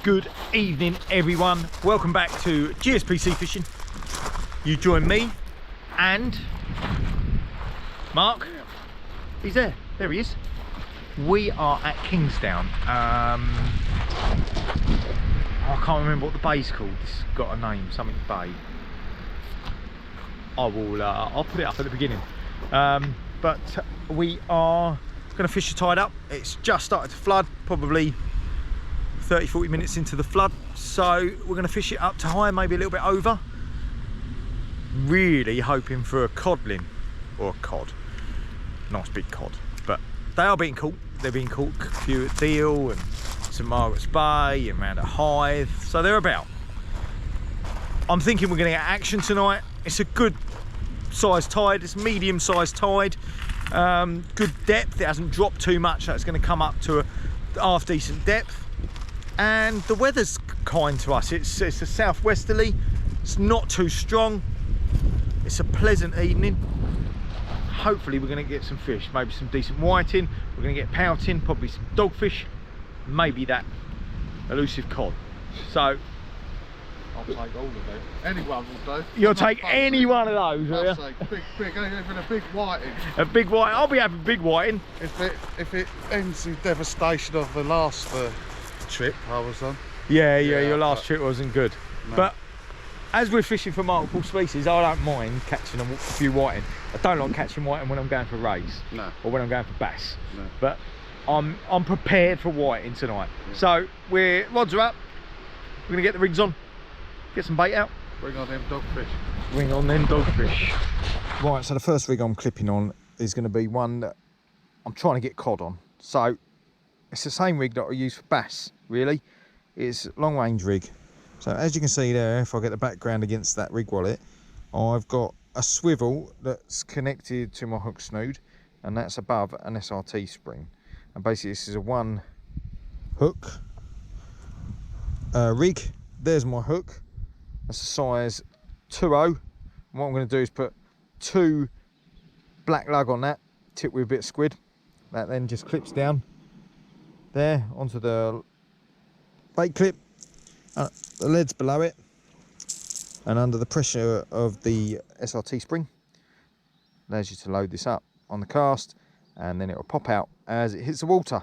Good evening, everyone. Welcome back to GSPseafishing. You join me and Mark. He's there. There he is. We are at Kingsdown. I can't remember what the bay's called. It's got a name, something bay. I'll put it up at the beginning. But we are going to fish the tide up. It's just started to flood, probably 30-40 minutes into the flood, so we're going to fish it up to high, maybe a little bit over, really hoping for a codling or a cod, nice big cod. But they are being caught. They're being caught a few at Deal and St Margaret's Bay and around at Hythe, so they're about. I'm thinking we're going to get action tonight. It's a good sized tide, it's medium sized tide, good depth. It hasn't dropped too much, so it's going to come up to a half decent depth. And the weather's kind to us. It's a southwesterly. It's not too strong. It's a pleasant evening. Hopefully we're going to get some fish, maybe some decent whiting. We're going to get pouting, probably some dogfish, maybe that elusive cod. So I'll take all of it. Anyone will do. You'll take any one of those, will you? I'll say big, even a big whiting. A big whiting. I'll be having big whiting. If it ends in devastation of the last trip I was on. Yeah, your last trip wasn't good. No. But as we're fishing for multiple species, I don't mind catching a few whiting. I don't like catching whiting when I'm going for rays, no, or when I'm going for bass. No. But I'm prepared for whiting tonight. Yeah. So rods are up. We're gonna get the rigs on, get some bait out. Bring on them dogfish. Bring on them dogfish. Right, so the first rig I'm clipping on is going to be one that I'm trying to get cod on. So it's the same rig that I use for bass, really. It's a long range rig. So as you can see there, if I get the background against that rig wallet, I've got a swivel that's connected to my hook snood, and that's above an SRT spring. And basically this is a one hook rig. There's my hook. That's a size 2.0. And what I'm going to do is put 2 black lug on that, tipped with a bit of squid. That then just clips down there onto the bait clip. The lead's below it, and under the pressure of the SRT spring allows you to load this up on the cast, and then it will pop out as it hits the water.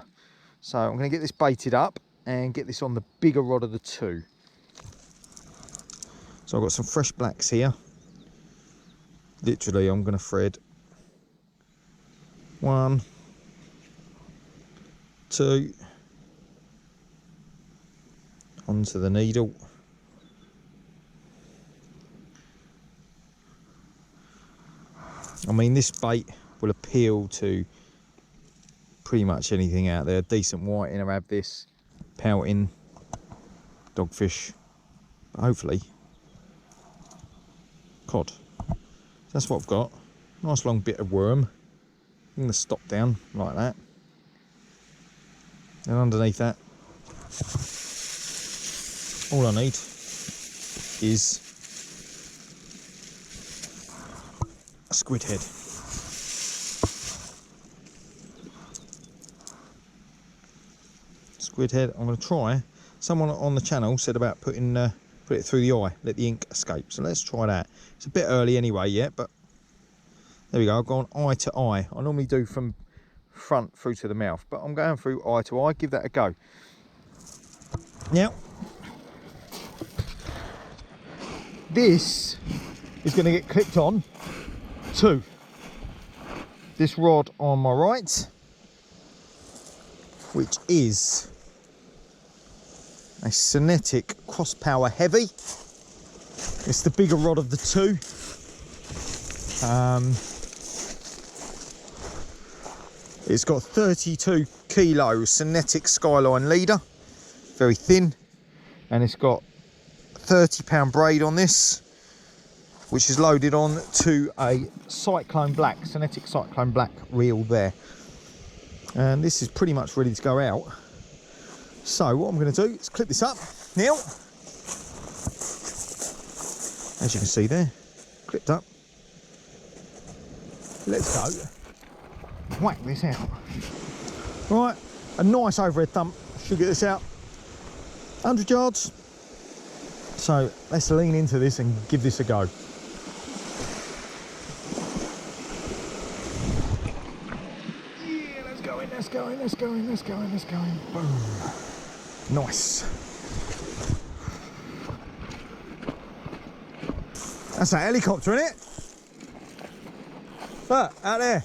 So I'm going to get this baited up and get this on the bigger rod of the two. So I've got some fresh blacks here. Literally I'm going to thread 1, 2 onto the needle. I mean, this bait will appeal to pretty much anything out there. Decent whiting, I have this, pouting, dogfish, hopefully cod. So that's what I've got. Nice long bit of worm. Bring the stop down like that, and underneath that, all I need is a squid head. Squid head. I'm going to try. Someone on the channel said about put it through the eye, let the ink escape. So let's try that. It's a bit early anyway yet, but there we go. I've gone eye to eye. I normally do from front through to the mouth, but I'm going through eye to eye. Give that a go. Now, this is going to get clipped on to this rod on my right, which is a Cinetic Cross Power Heavy. It's the bigger rod of the two. It's got 32 kilo Cinetic Skyline leader, very thin, and it's got 30-pound braid on this, which is loaded on to a Cyclone Black, Cinetic Cyclone Black reel there. And this is pretty much ready to go out. So what I'm going to do is clip this up now. As you can see there, clipped up. Let's go. Whack this out. Right, a nice overhead thump should get this out. 100 yards. So let's lean into this and give this a go. Yeah, let's go in, let's go in, let's go in, let's go in, let's go in. Boom. Nice. That's a helicopter, isn't it? Look, out there.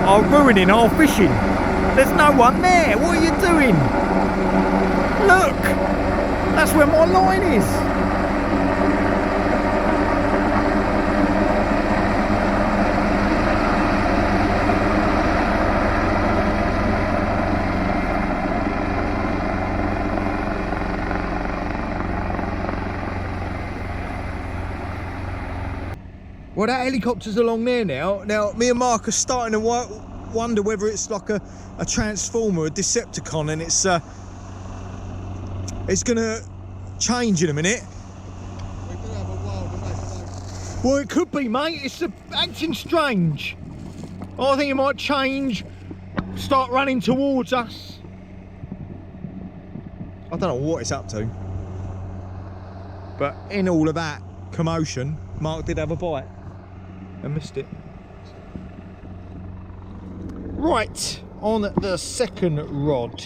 Are ruining our fishing. There's no one there. What are you doing? Look, that's where my line is. Well, that helicopter's along there now. Now, me and Mark are starting to wonder whether it's like a transformer, a Decepticon, and it's gonna change in a minute. We do have a wild imagination. Well, it could be, mate. It's acting strange. I think it might change, start running towards us. I don't know what it's up to. But in all of that commotion, Mark did have a bite. I missed it. Right, on the second rod,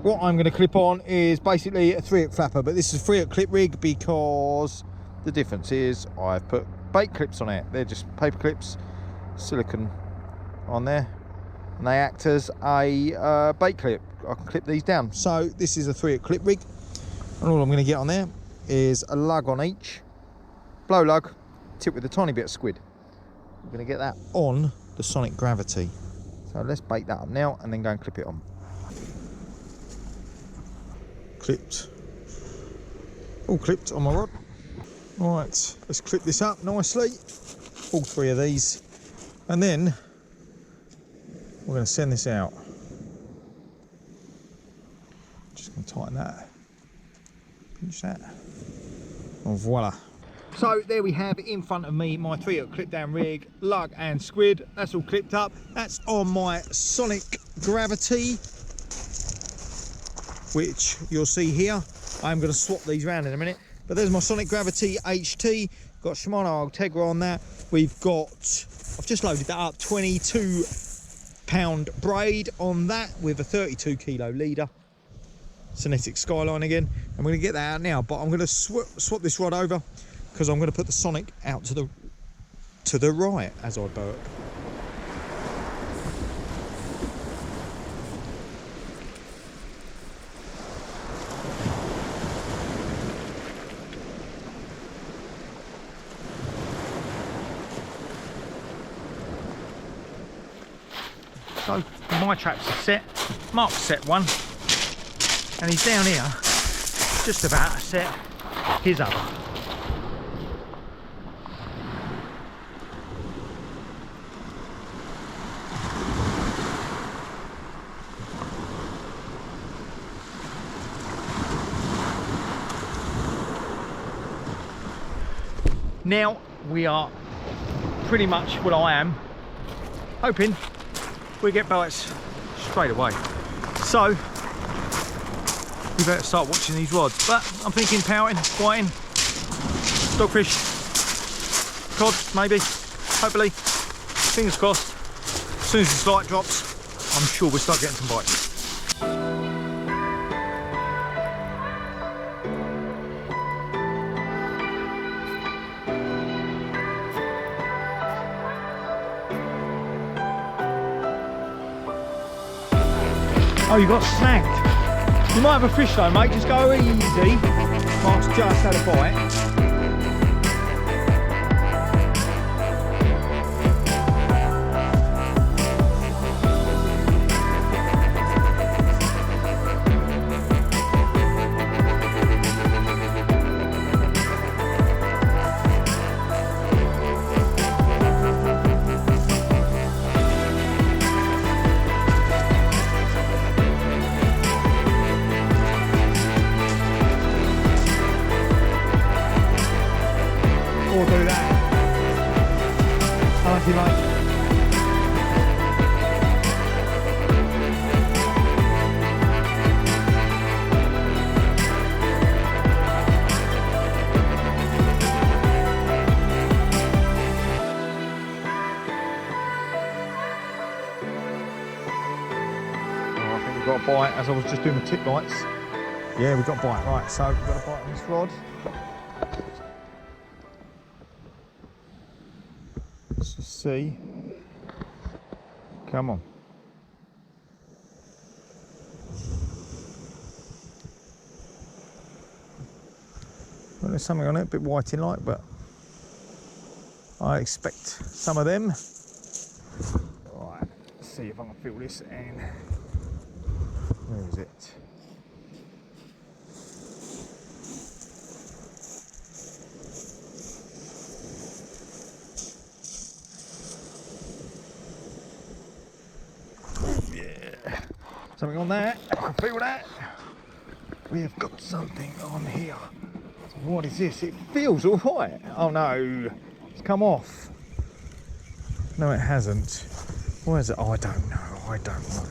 what I'm going to clip on is basically a 3-hook flapper, but this is a 3-hook clip rig because the difference is I've put bait clips on it. They're just paper clips, silicone on there, and they act as a bait clip. I can clip these down. So this is a 3-hook clip rig, and all I'm going to get on there is a lug on each, blow lug, tip with a tiny bit of squid. I'm going to get that on the Sonic Gravity. So let's bait that up now and then go and clip it on. Clipped. All clipped on my rod. Right, let's clip this up nicely. All 3 of these. And then we're going to send this out. Just going to tighten that. Pinch that. And voila. So there we have in front of me my 3-hook clip down rig, lug and squid. That's all clipped up. That's on my Sonic Gravity, which you'll see here. I'm going to swap these around in a minute. But there's my Sonic Gravity HT. Got Shimano Ultegra on that. We've got, I've just loaded that up, 22-pound braid on that with a 32 kilo leader. Cinetic Skyline again. I'm going to get that out now, but I'm going to swap this rod over, because I'm going to put the Sonic out to the right as I burp. So my traps are set. Mark's set one, and he's down here just about to set his other. Now we are pretty much, well, I am hoping we get bites straight away. So we better start watching these rods. But I'm thinking pouting, whiting, dogfish, cod maybe, hopefully, fingers crossed. As soon as the light drops, I'm sure we'll start getting some bites. Oh, you got snagged. You might have a fish though, mate. Just go easy. Mark's just had a bite. Or do that. Unlucky, mate. Oh, I think we've got a bite as I was just doing the tip lights. Yeah, we've got a bite. Right, so we've got a bite on this rod. Let's just see. Come on. Well, there's something on it, a bit whiting like, but I expect some of them. Right, let's see if I can feel this in. Where is it? Something on there, I can feel that. We have got something on here. So what is this? It feels alright. Oh no, it's come off. No, it hasn't. Where is it? Oh, I don't know. I don't know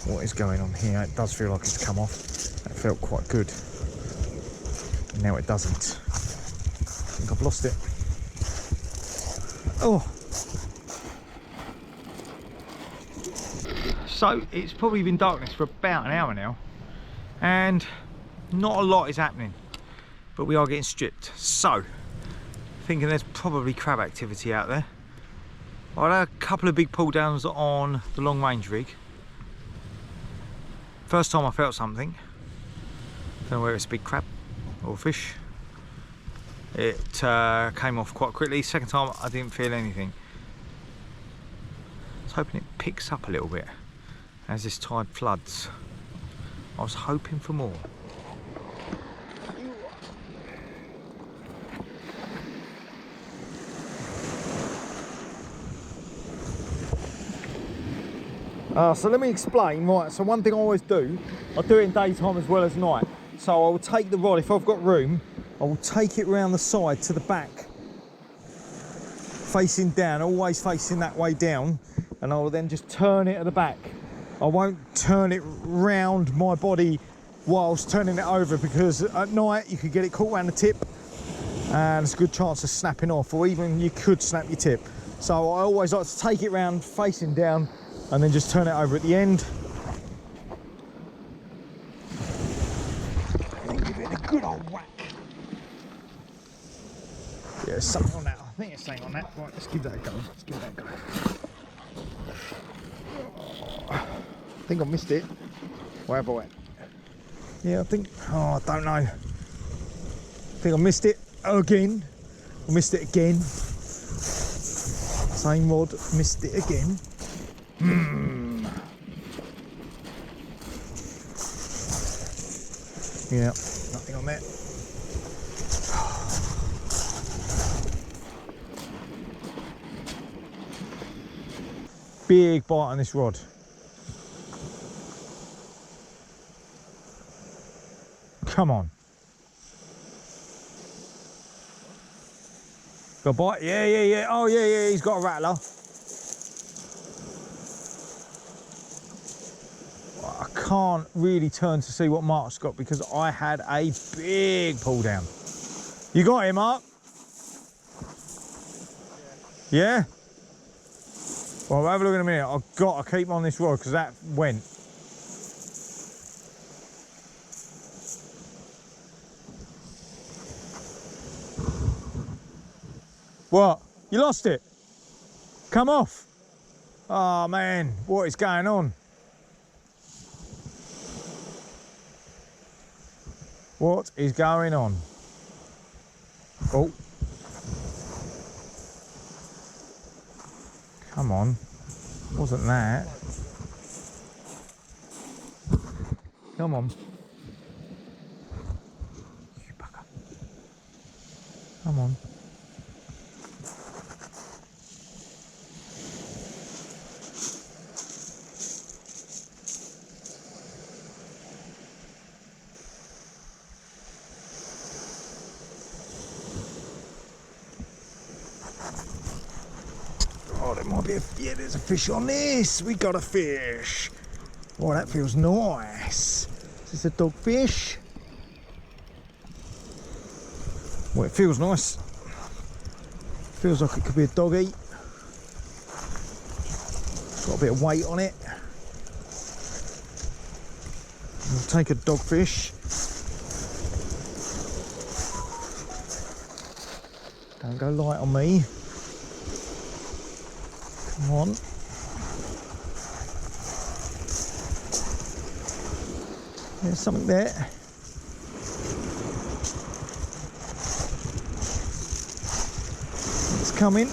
what is going on here. It does feel like it's come off. That felt quite good. And now it doesn't. I think I've lost it. Oh. So it's probably been darkness for about an hour now and not a lot is happening, but we are getting stripped. So thinking there's probably crab activity out there. I had a couple of big pull downs on the long range rig. First time I felt something. Don't know whether it's a big crab or fish. It came off quite quickly. Second time I didn't feel anything. I was hoping it picks up a little bit as this tide floods. I was hoping for more. So let me explain. Right, so one thing I always do, I do it in daytime as well as night. So I will take the rod, if I've got room, I will take it round the side to the back, facing down, always facing that way down, and I will then just turn it at the back. I won't turn it round my body whilst turning it over, because at night you could get it caught around the tip and there's a good chance of snapping off, or even you could snap your tip. So I always like to take it round facing down and then just turn it over at the end. And give it a good old whack. Yeah, there's something on that. I think it's something on that. Right, let's give that a go. Let's give that a go. I think I missed it. Where have I went? Yeah, I think, oh, I don't know. I think I missed it again. I missed it again. Same rod, missed it again. Yeah, nothing on that. Big bite on this rod. Come on. Got a bite? Yeah. Oh, yeah, he's got a rattler. I can't really turn to see what Mark's got because I had a big pull down. You got him, Mark? Yeah? Well, we'll have a look in a minute. I've got to keep on this rod because that went. What? You lost it? Come off? Oh man, what is going on? What is going on? Oh. Come on. Wasn't that? Come on. You bugger. Come on. Oh, there might be yeah, there's a fish on this. We got a fish. Oh, that feels nice. Is this a dogfish? Well, it feels nice. Feels like it could be a doggy. Got a bit of weight on it. We'll take a dogfish. Don't go light on me. Come on. There's something there. It's coming.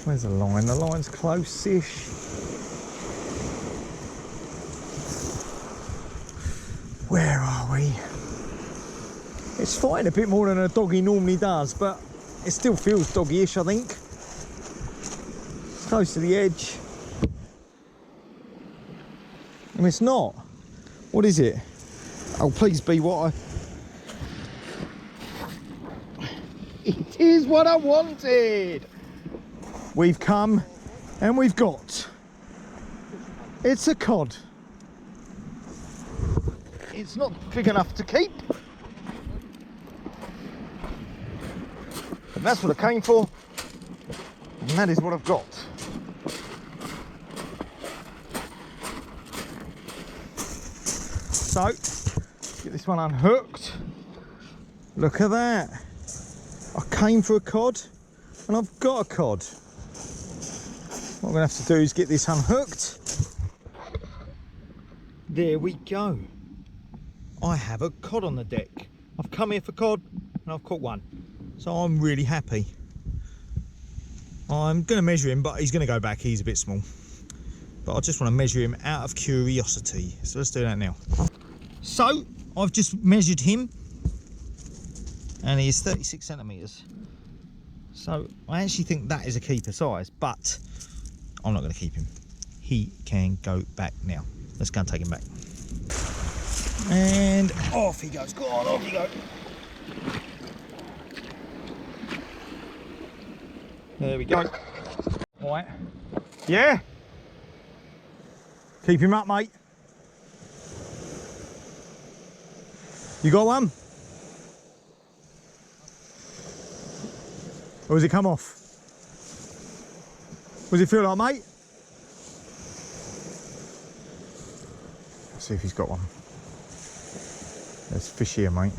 Where's the line? The line's close-ish. Where are we? It's fighting a bit more than a doggy normally does, but it still feels doggy-ish, I think. Close to the edge. And it's not. What is it? Oh, please be what It is what I wanted. We've come and we've got. It's a cod. It's not big enough to keep. And that's what I came for. And that is what I've got. So, get this one unhooked. Look at that. I came for a cod and I've got a cod. What I'm gonna have to do is get this unhooked. There we go. I have a cod on the deck. I've come here for cod and I've caught one. So I'm really happy. I'm gonna measure him, but he's gonna go back. He's a bit small. But I just want to measure him out of curiosity. So let's do that now. So I've just measured him and he is 36 centimetres. So I actually think that is a keeper size, but I'm not going to keep him. He can go back now. Let's go and take him back. And off he goes. Go on, off you go. There we go. All right. Yeah. Keep him up, mate. You got one? Or has it come off? What does it feel like, mate? Let's see if he's got one. There's fish here, mate.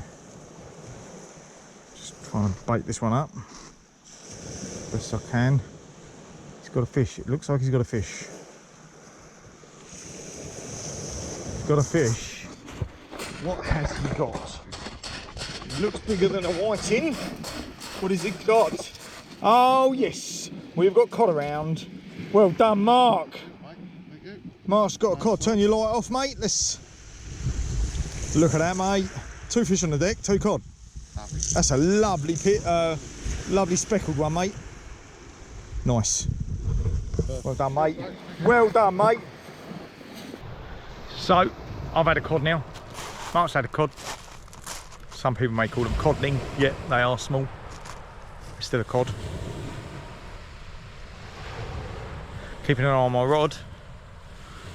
Just trying to bait this one up best I can. He's got a fish. It looks like he's got a fish. He's got a fish. What has he got? It looks bigger than a whiting. What has it got? Oh yes, we've got cod around. Well done, Mark. Mark's got a cod. Turn your light off, mate. Let's look at that, mate. 2 fish on the deck, 2 cod. That's a lovely lovely speckled one, mate. Nice. Well done, mate. Well done, mate. So I've had a cod now. Mark's had a cod. Some people may call them codling, yet they are small. Still a cod. Keeping an eye on my rod.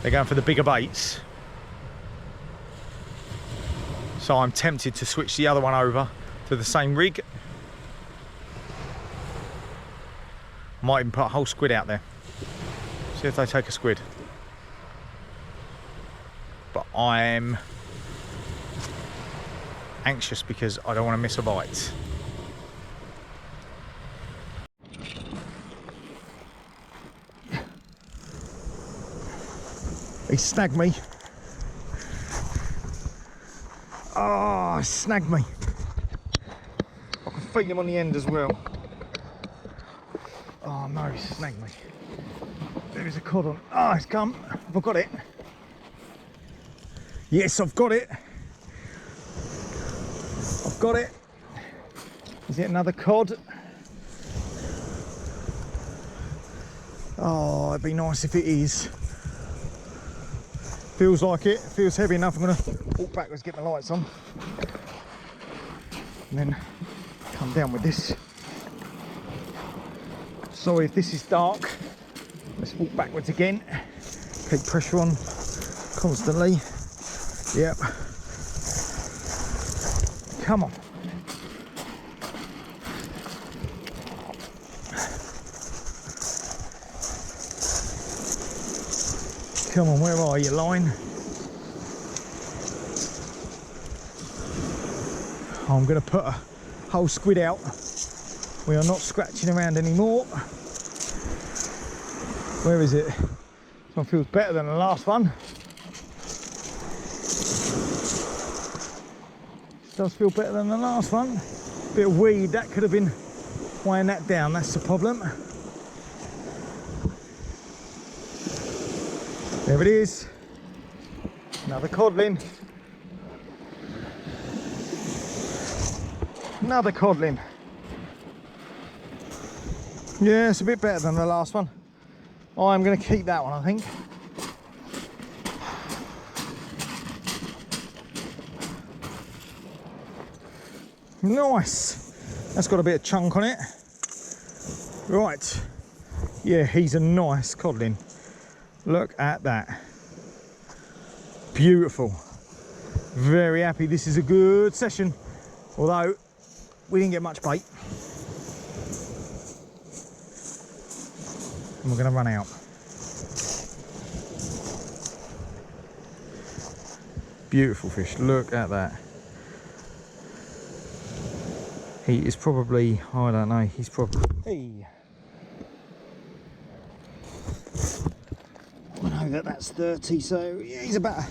They're going for the bigger baits. So I'm tempted to switch the other one over to the same rig. Might even put a whole squid out there. See if they take a squid. But I'm anxious because I don't want to miss a bite. He snagged me. Oh, it snagged me. I can feel him on the end as well. Oh no, he snagged me. There is a cod on. Oh, it's come. Have I got it? Yes, I've got it. I've got it. Is it another cod? Oh, it'd be nice if it is. Feels like it. Feels heavy enough. I'm going to walk backwards, get my lights on. And then come down with this. Sorry if this is dark. Let's walk backwards again. Keep pressure on constantly. Yep. Come on. Come on, where are you, line? I'm going to put a whole squid out. We are not scratching around anymore. Where is it? This one feels better than the last one. This does feel better than the last one. Bit of weed, that could have been weighing that down, that's the problem. There it is. Another codling. Another codling. Yeah, it's a bit better than the last one. I'm going to keep that one, I think. Nice. That's got a bit of chunk on it. Right. Yeah, he's a nice codling. Look at that. Beautiful. Very happy. This is a good session. Although we didn't get much bait. And we're going to run out. Beautiful fish. Look at that. He is probably, I don't know, he's probably... Hey. I know that's 30, so yeah, he's about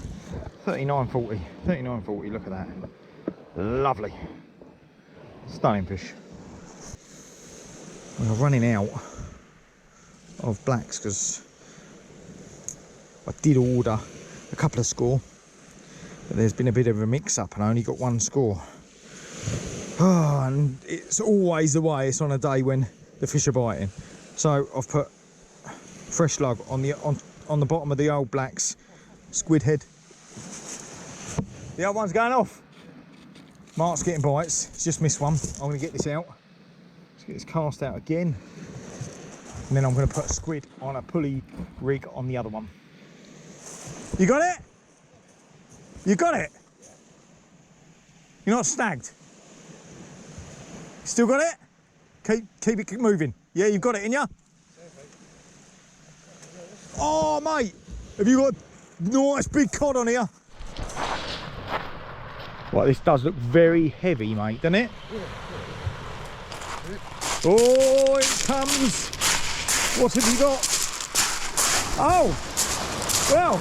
39.40. 39.40, look at that. Lovely. Stunning fish. We're running out of blacks because I did order a couple of score, but there's been a bit of a mix-up and I only got one score. Oh, and it's always the way, it's on a day when the fish are biting. So I've put fresh lug on the bottom of the old blacks squid head. The other one's going off. Mark's getting bites, he's just missed one. I'm going to get this out. Let's get this cast out again. And then I'm going to put a squid on a pulley rig on the other one. You got it? You got it? You're not snagged? Still got it? Keep it moving. Yeah, you've got it in ya? Oh, mate, have you got a nice big cod on here? Well, this does look very heavy, mate, doesn't it? Oh, it comes. What have you got? Oh, well,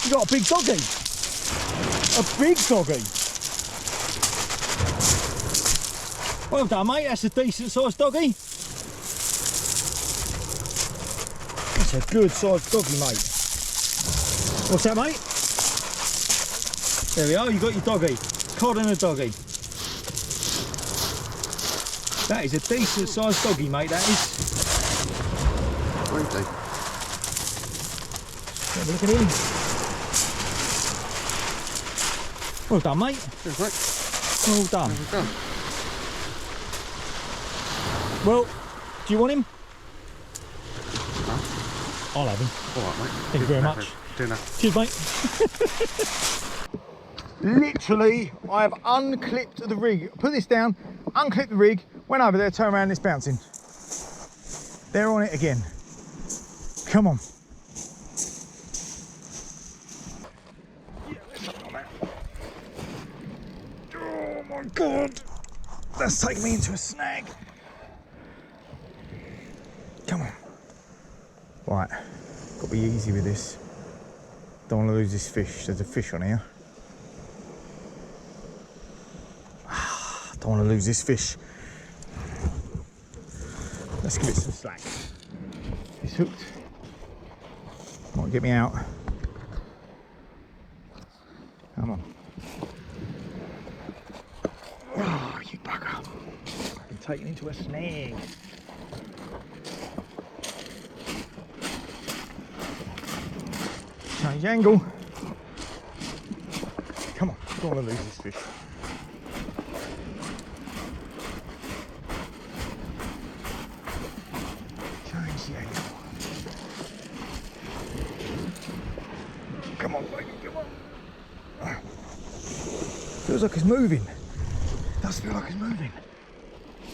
you got a big doggy. A big doggy. Well done, mate, that's a decent sized doggy. That's a good sized doggy, mate. What's that, mate? There we are, you got your doggy. Cod and a doggy. That is a decent sized doggy, mate, that is. Really? Have a look at him. Well done, mate. Cheers, mate. Well done. Well done. Well, do you want him? No. I'll have him. All right, mate. Thank you very much. Dinner. Cheers, mate. Literally, I have unclipped the rig. Put this down, unclipped the rig, went over there, turned around, it's bouncing. They're on it again. Come on. Oh my God. That's taking me into a snag. Come on. Right, got to be easy with this. Don't want to lose this fish. There's a fish on here. Don't want to lose this fish. Let's give it some slack. It's hooked. Might get me out. Come on. Oh, you bugger. I've been taken into a snag. Change angle. Come on, I don't want to lose this fish. Change the angle. Come on, baby, come on. Feels like it's moving. It does feel like it's moving.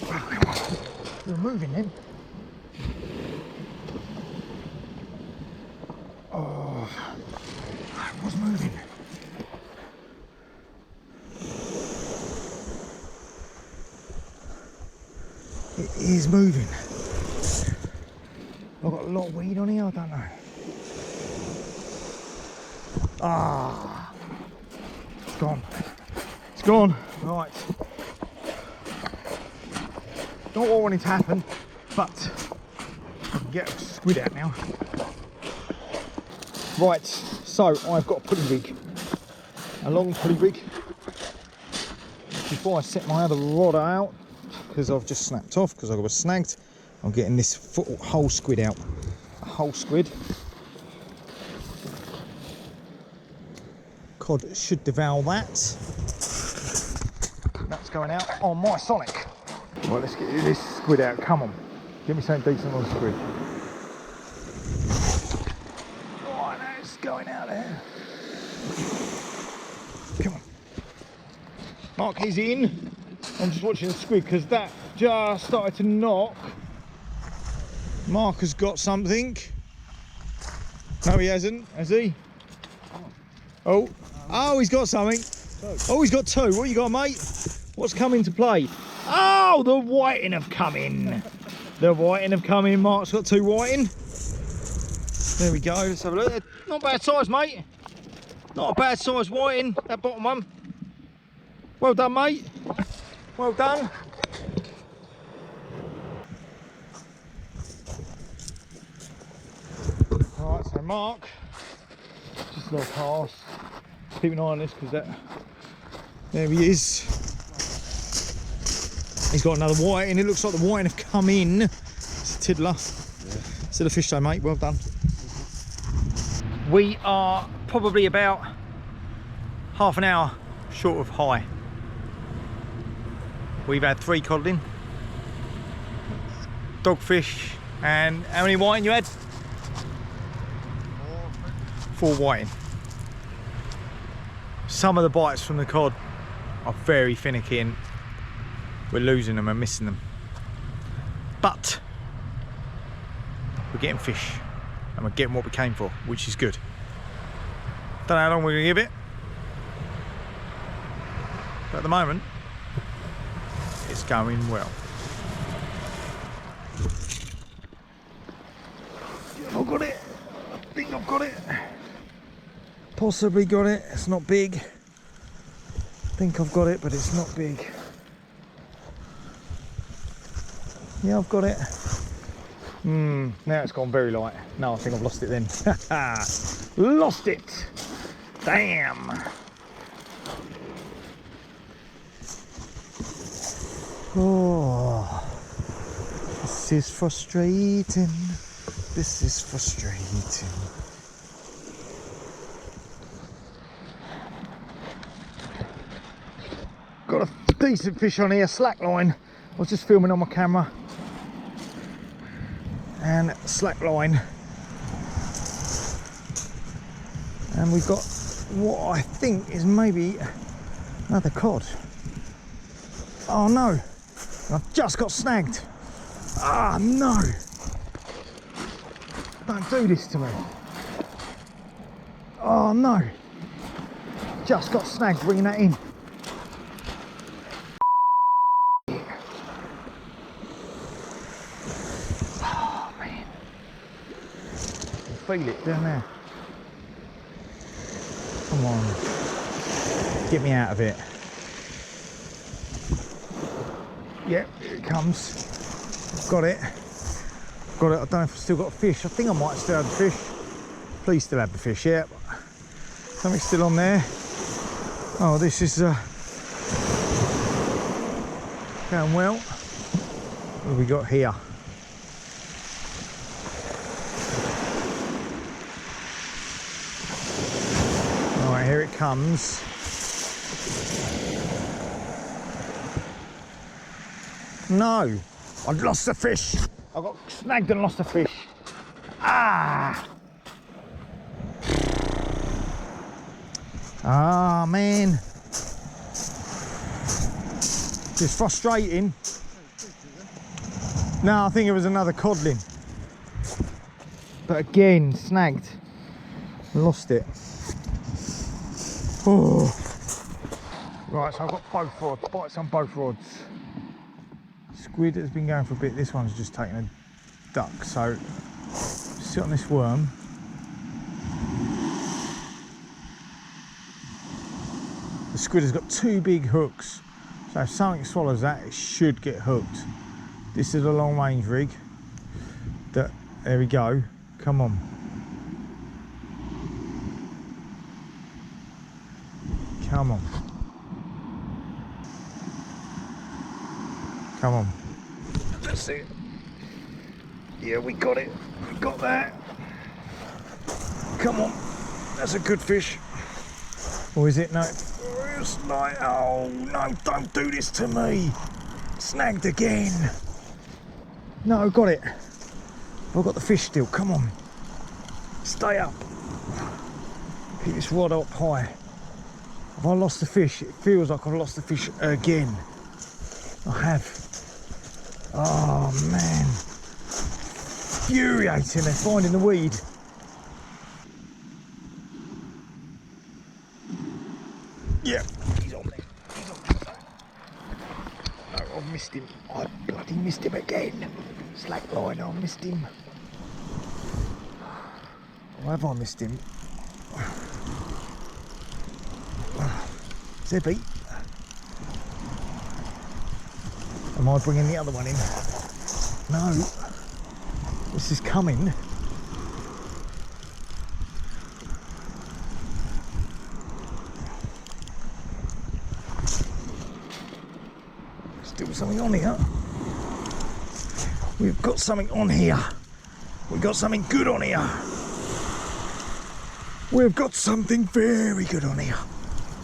Oh, come on. You're moving then. Oh, it was moving. It is moving. I've got a lot of weed on here, I don't know. Ah, it's gone. It's gone. Right. Not what I wanted to happen, but I can get a squid out now. Right, so I've got a pulley rig, a long pulley rig. Before I set my other rod out, because I've just snapped off because I was snagged, I'm getting this whole squid out. A whole squid. Cod should devour that. That's going out on my Sonic. Right, let's get this squid out. Come on, give me something decent on the squid. Right, that's going out there. Come on. Mark, he's in. I'm just watching the squid because that just started to knock. Mark has got something. No, he hasn't, has he? Oh, he's got something. Oh, he's got two. What you got, mate? What's come into play? Oh, the whiting have come in. The whiting have come in. Mark's got two whiting. There we go. Let's have a look. Not bad size, mate. Not a bad size whiting, that bottom one. Well done, mate. Well done. Alright, so Mark, just a little pass. Keep an eye on this because there he is. He's got another whiting. It looks like the whiting have come in. It's a tiddler. Yeah. Still a fish though, mate. Well done. We are probably about half an hour short of high. We've had 3 codling, dogfish, and how many whiting you had? 4 whiting. Some of the bites from the cod are very finicky and we're losing them and missing them. But we're getting fish and we're getting what we came for, which is good. Don't know how long we're gonna give it, but at the moment, it's going well. I've got it. I think I've got it. Possibly got it. It's not big. I think I've got it, but it's not big. Yeah, I've got it. Now it's gone very light. No, I think I've lost it then. Lost it. Damn. Oh, this is frustrating. This is frustrating. Got a decent fish on here, slackline. I was just filming on my camera. And slackline. And we've got what I think is maybe another cod. Oh no. I've just got snagged. Ah, no. Don't do this to me. Oh no. Just got snagged, bringing that in. Oh man. I feel it down there. Come on. Get me out of it. Yep, here it comes. Got it. Got it. I don't know if I've still got a fish. I think I might still have the fish. Please still have the fish, yeah. Something's still on there. Oh, this is going well. What have we got here? All right, here it comes. No, I've lost the fish. I got snagged and lost the fish. Ah! Ah, man. It's frustrating. No, I think it was another codling. But again, snagged. Lost it. Oh. Right, so I've got both rods, bites on both rods. Squid has been going for a bit. This one's just taken a duck, so sit on this worm. The squid has got two big hooks, so if something swallows that, it should get hooked. This is a long range rig. There we go. Come on. Come on. Come on. That's it. Yeah, we got it. We got that. Come on. That's a good fish. Or is it? No. It's like, oh no, don't do this to me. Snagged again. No, got it. I've got the fish still. Come on. Stay up. Keep this rod up high. Have I lost the fish? It feels like I've lost the fish again. I have. Oh man, infuriating. They're finding the weed. Yeah, he's on there. He's on there. No, I've missed him. I bloody missed him again. Slack line, I missed him. Or have I missed him? Zippy. Am I bringing the other one in? No. This is coming. Still something on here. We've got something on here. We've got something good on here. We've got something very good on here.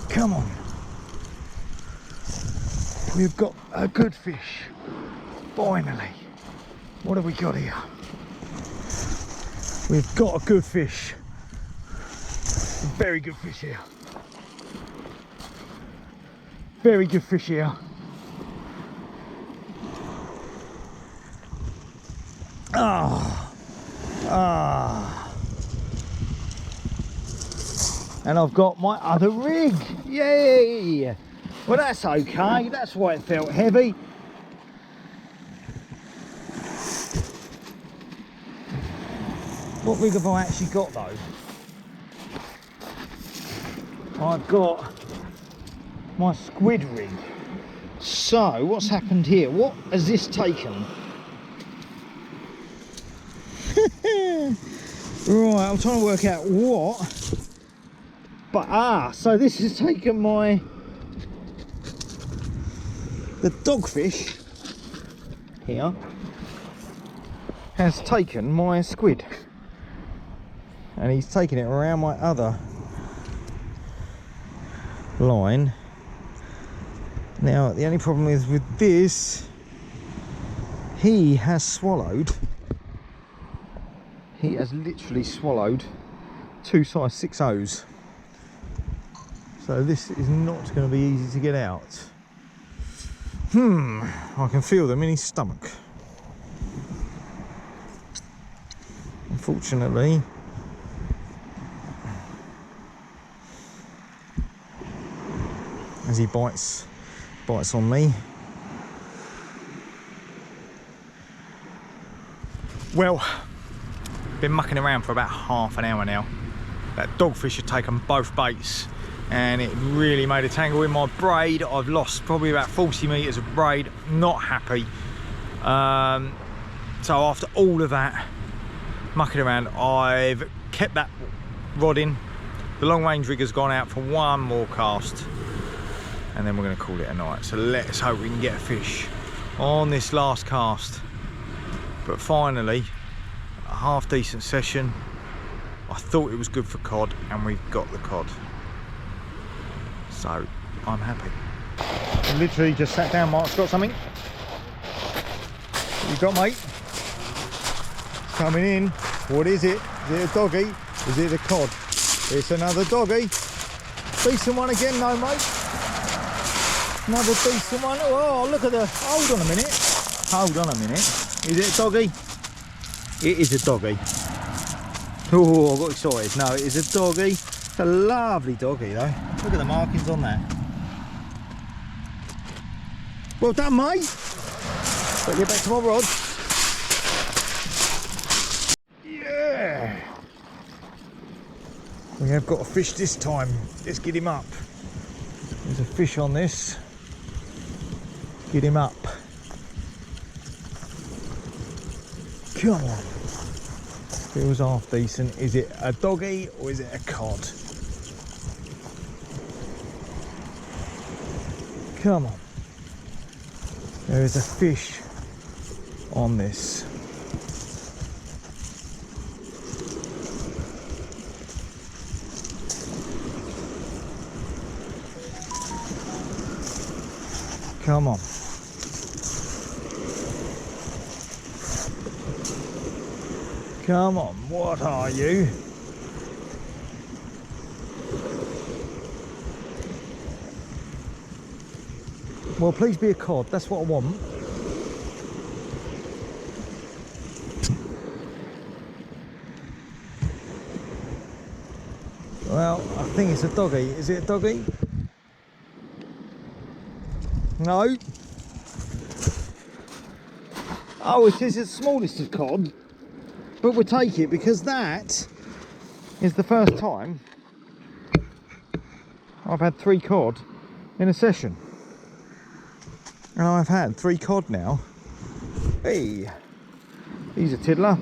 Come on. We've got a good fish. Finally. What have we got here? We've got a good fish. A very good fish here. Very good fish here. Ah. Ah. And I've got my other rig. Yay! Well, that's okay. That's why it felt heavy. What rig have I actually got though? I've got my squid rig. So what's happened here? What has this taken? Right, I'm trying to work out what. But so this has taken the dogfish here has taken my squid, and he's taken it around my other line. Now the only problem is with this, he has literally swallowed two size 6/0s. So this is not going to be easy to get out. I can feel them in his stomach. Unfortunately, as he bites on me. Well, been mucking around for about half an hour now. That dogfish had taken both baits. and it really made a tangle in my braid. I've lost probably about 40 metres of braid, not happy. So after all of that mucking around, I've kept that rod in. The long range rigger's gone out for one more cast, and then we're going to call it a night. So let's hope we can get a fish on this last cast. But finally, a half decent session. I thought it was good for cod, and we've got the cod. So I'm happy. I literally just sat down. Mark's got something. What you got, mate? Coming in. What is it? Is it a doggy? Is it a cod? It's another doggy. Decent one again, no, mate. Another decent one. Oh, look at the. Hold on a minute. Hold on a minute. Is it a doggy? It is a doggy. Oh, I got excited. No, it is a doggy. It's a lovely doggy, though. Look at the markings on that. Well done, mate. Better get back to my rod. Yeah. We have got a fish this time. Let's get him up. There's a fish on this. Get him up. Come on. Feels half decent. Is it a doggy or is it a cod? Come on. There is a fish on this. Come on. Come on, what are you? Well, please be a cod, that's what I want. Well, I think it's a doggy. Is it a doggy? No. Oh, it is the smallest of cod. But we'll take it because that is the first time I've had 3 cod in a session. And I've had 3 cod now. Hey, he's a tiddler.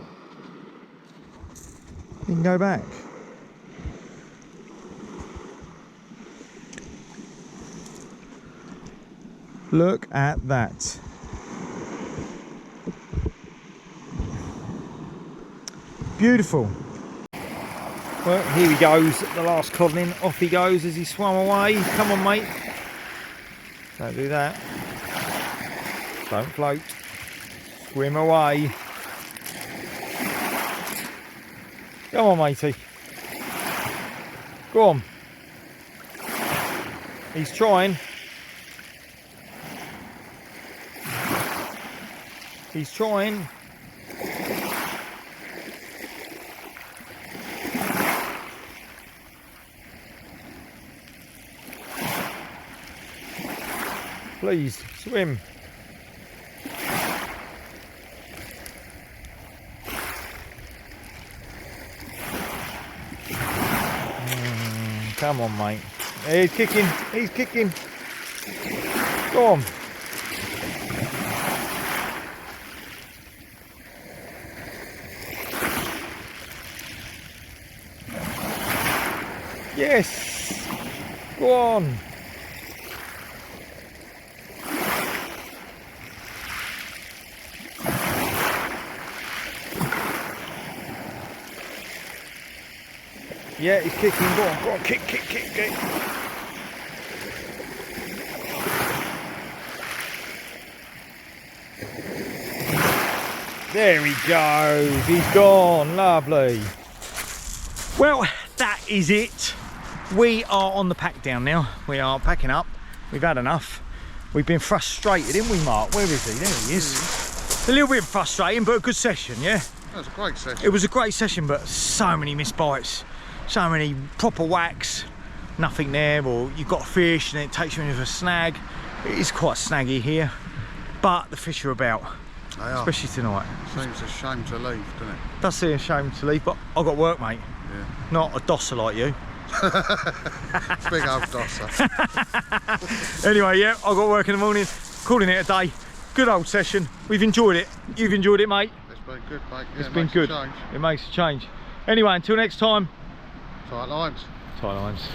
You can go back. Look at that. Beautiful. Well, here he goes, the last codling. Off he goes as he swam away. Come on, mate. Don't do that. Don't float. Swim away. Come on, matey. Go on. He's trying. He's trying. Please, swim. Come on, mate. He's kicking. He's kicking. Go on. Yes. Go on. Yeah, he's kicking. Go on, kick, kick, kick, kick. There he goes. He's gone. Lovely. Well, that is it. We are on the pack down now. We are packing up. We've had enough. We've been frustrated, didn't we, Mark? Where is he? There he is. A little bit frustrating, but a good session, yeah? That was a great session. It was a great session, but so many missed bites. So many proper whacks, nothing there, or you've got a fish and it takes you into a snag. It is quite snaggy here, but the fish are about, especially tonight. Seems a shame to leave, doesn't it? Does seem a shame to leave, but I've got work, mate. Yeah. Not a dosser like you. Big old dosser. Anyway, yeah, I've got work in the morning. Calling it a day. Good old session. We've enjoyed it. You've enjoyed it, mate. It's been good, mate. Yeah, It's been good. It makes a change. Anyway, until next time. Tight lines. Tight lines.